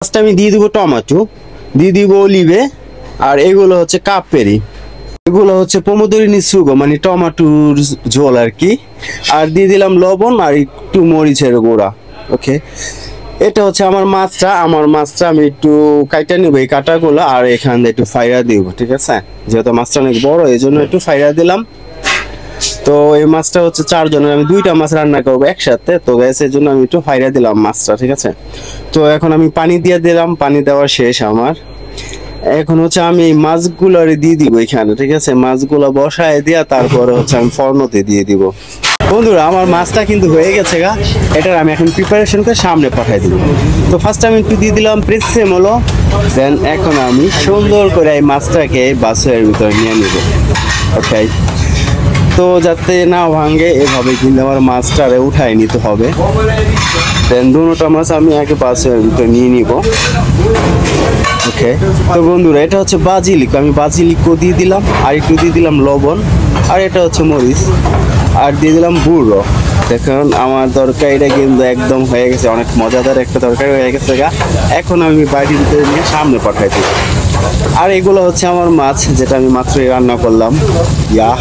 First আমি দিয়ে দিব টমেটো, দিয়ে দিব অলিভে, আর এগুলো হচ্ছে কাপেরি, এগুলো হচ্ছে পমোদরিনি সুগো মানে টমেটোর ঝোল আর কি। আর দিয়ে দিলাম লবণ আর একটু মরিচের গুঁড়া। ওকে, এটা হচ্ছে আমার মাছটা আমি একটু কাইটা নিব এই কাটাগুলো, আর এখান দিয়ে একটু ফাইরা দিব। ঠিক আছে, যেহেতু মাছটা অনেক বড় এই জন্য একটু ফাইরা দিলাম। তো এই মাছটা হচ্ছে 4 জনের, আমি 2টা মাছ রান্না করবো একসাথে, তো গ্যাসের জন্য আমি একটু ফাইরা দিলাম মাছটা। ঠিক আছে, তো এখন আমি পানি দিয়ে দিলাম, পানি দেওয়া শেষ আমার। এখন হচ্ছে আমি এই মাছগুলো দিয়ে দিব এখানে। ঠিক আছে, মাছগুলো বসায় দিয়া তারপরে হচ্ছে আমি ফর্নতে দিয়ে দিব। বন্ধুরা আমার মাছটা কিন্তু হয়ে গেছে গা, এটার আমি এখন প্রিপারেশন করে সামনে পাঠাই দিব। তো ফার্স্ট আমি একটু দিয়ে দিলাম প্রেসেমোলো, দেন এখন আমি সুন্দর করে এই মাছটাকে বাসের ভিতরে নিয়ে নিব। ওকে, তো যাতে না ভাঙে এভাবে কিন্তু আমার মাছটারে উঠাই নিতে হবে। দেন দুটো মাছ আমি আগে বাসের ভিতরে নিয়ে নিব। ওকে, তো বন্ধুরা এটা হচ্ছে বাজিলিক, আমি বাজিলিকও দিয়ে দিলাম, আর একটু দিয়ে দিলাম লবণ, আর এটা হচ্ছে মরিচ, আর দিয়ে দিলাম গুঁড়ো। দেখুন আমার তরকারিটা কিন্তু একদম হয়ে গেছে, অনেক মজাদার একটা তরকারি হয়ে গেছে গা। এখন আমি বাড়ির ভিতরে নিয়ে সামনে পাঠাই দিই। আর এগুলো হচ্ছে আমার মাছ, যেটা আমি মাত্রই রান্না করলাম। ইয়া